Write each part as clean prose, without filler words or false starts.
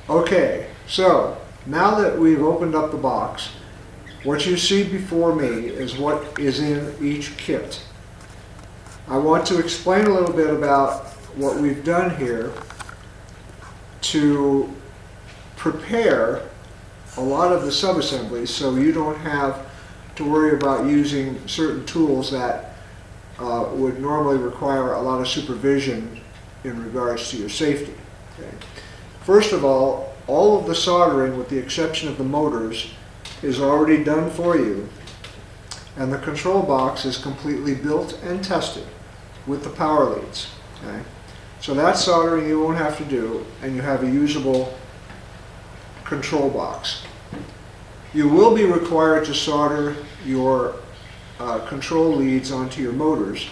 Okay, so now that we've opened up the box, what you see before me is what is in each kit. I want to explain a little bit about what we've done here to prepare a lot of the subassemblies so you don't have to worry about using certain tools that would normally require a lot of supervision in regards to your safety. Okay. First of all of the soldering, with the exception of the motors, is already done for you, and the control box is completely built and tested with the power leads. Okay. So that soldering you won't have to do, and you have a usable control box. You will be required to solder your control leads onto your motors,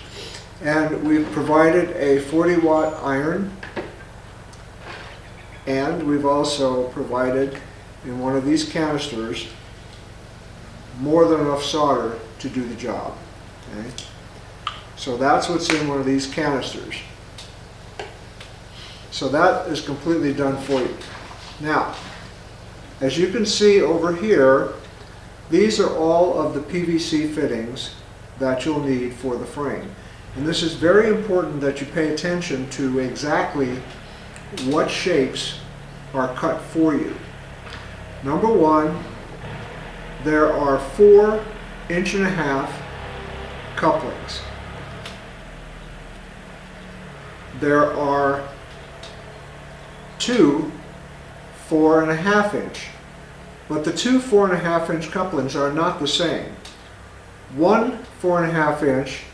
and we've provided a 40-watt iron, and we've also provided in one of these canisters more than enough solder to do the job. Okay? So that's what's in one of these canisters. So that is completely done for you. Now, as you can see over here, these are all of the PVC fittings that you'll need for the frame. And this is very important that you pay attention to exactly what shapes are cut for you. Number one, there are 4 1.5" couplings. There are 2 4.5" but the 2 4.5" couplings are not the same. One 4.5"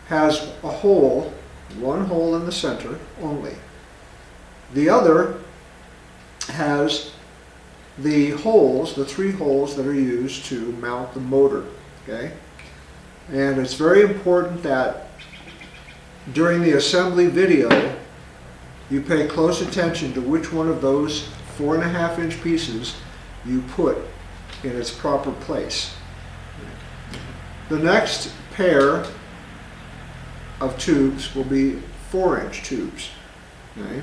has a hole, one hole in the center only. The other has the holes, the 3 holes that are used to mount the motor. Okay? And it's very important that during the assembly video you pay close attention to which one of those 4.5" pieces you put in its proper place. The next pair of tubes will be 4" tubes. Okay?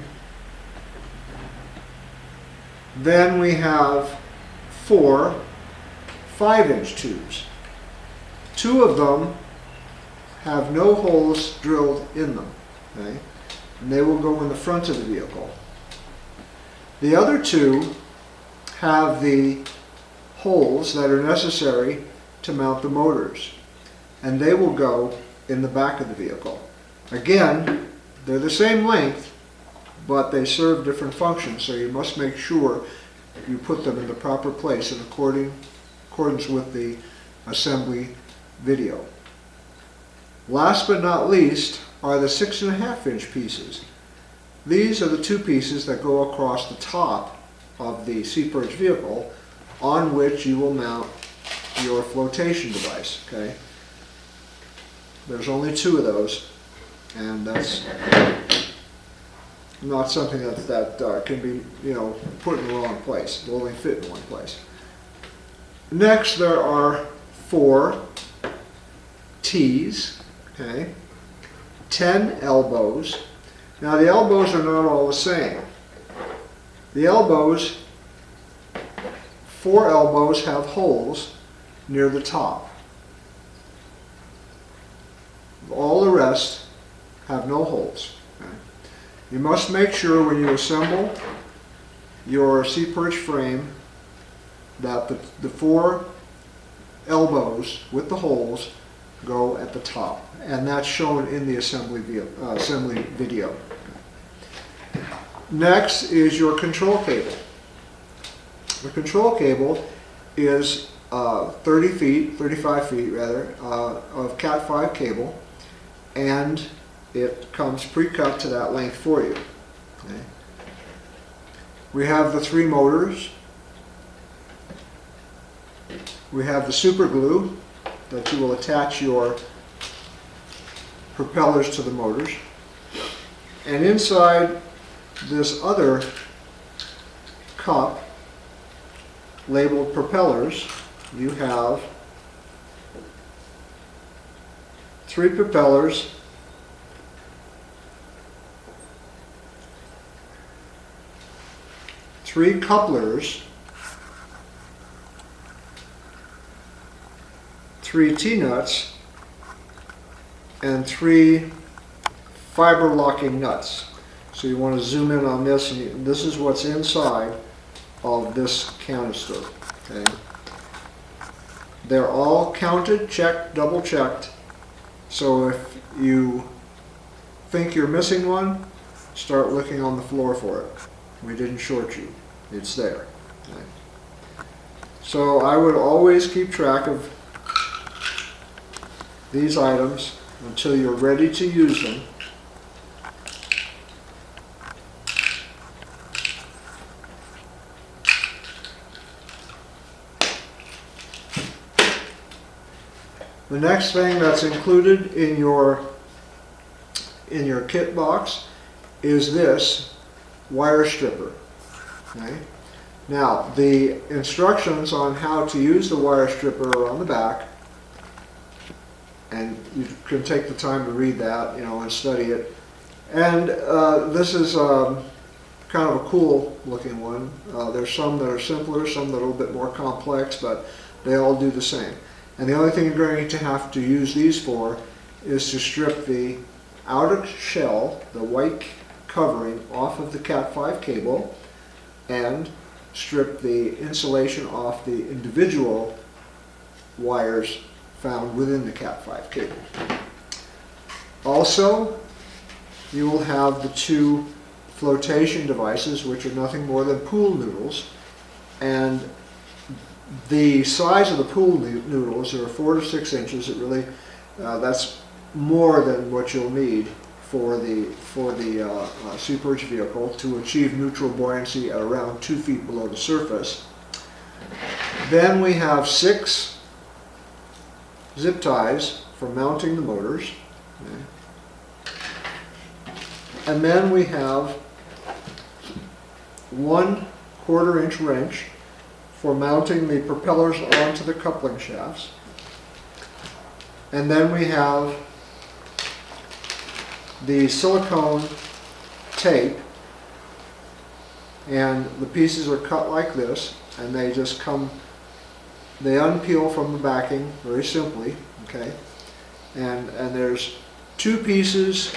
Then we have 4 5" tubes. 2 of them have no holes drilled in them. Okay? And they will go in the front of the vehicle. The other 2 have the holes that are necessary to mount the motors, and they will go in the back of the vehicle. Again, they're the same length, but they serve different functions, so you must make sure you put them in the proper place in accordance with the assembly video. Last but not least are the 6.5" pieces. These are the 2 pieces that go across the top of the C-perch vehicle on which you will mount your flotation device. Okay? There's only 2 of those, and that's not something that can be, put in the wrong place. It will only fit in one place. Next, there are 4 T's, okay? 10 elbows. Now the elbows are not all the same. The elbows, 4 elbows have holes near the top. All the rest have no holes. Okay? You must make sure when you assemble your C-perch frame that the 4 elbows with the holes go at the top, and that's shown in the assembly video. Next is your control cable. The control cable is 35 feet of Cat 5 cable, and it comes pre-cut to that length for you. Okay. We have the 3 motors. We have the super glue that you will attach your propellers to the motors. And inside this other cup labeled propellers, you have 3 propellers, 3 couplers, 3 T-nuts, and 3 fiber locking nuts. So you want to zoom in on this, and this is what's inside of this canister. Okay. They're all counted, checked, double checked. So if you think you're missing one, start looking on the floor for it. We didn't short you. It's there. Okay. So I would always keep track of these items until you're ready to use them. The next thing that's included in your kit box is this wire stripper. Okay? Now, the instructions on how to use the wire stripper are on the back, and you can take the time to read that, and study it. And this is kind of a cool looking one. There's some that are simpler, some that are a little bit more complex, but they all do the same. And the only thing you're going to have to use these for is to strip the outer shell, the white covering, off of the Cat5 cable, and strip the insulation off the individual wires found within the Cat5 cable. Also, you will have the 2 flotation devices, which are nothing more than pool noodles, and the size of the pool noodles are 4 to 6 inches. It really, that's more than what you'll need for the Seaperch vehicle to achieve neutral buoyancy at around 2 feet below the surface. Then we have 6 zip ties for mounting the motors. Okay. And then we have 1 1/4-inch wrench for mounting the propellers onto the coupling shafts. And then we have the silicone tape, and the pieces are cut like this, and they just come, they unpeel from the backing very simply, okay? And there's 2 pieces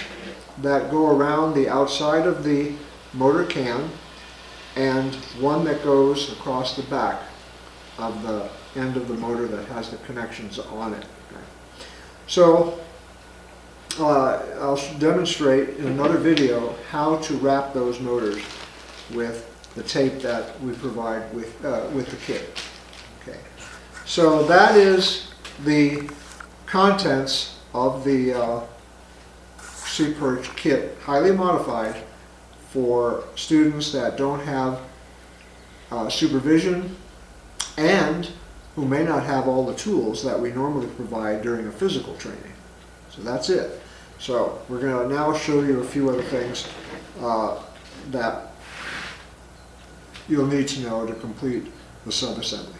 that go around the outside of the motor can, and 1 that goes across the back of the end of the motor that has the connections on it. Okay. So I'll demonstrate in another video how to wrap those motors with the tape that we provide with the kit. Okay. So that is the contents of the Seaperch kit, highly modified for students that don't have supervision and who may not have all the tools that we normally provide during a physical training. So that's it. So we're going to now show you a few other things that you'll need to know to complete the subassembly.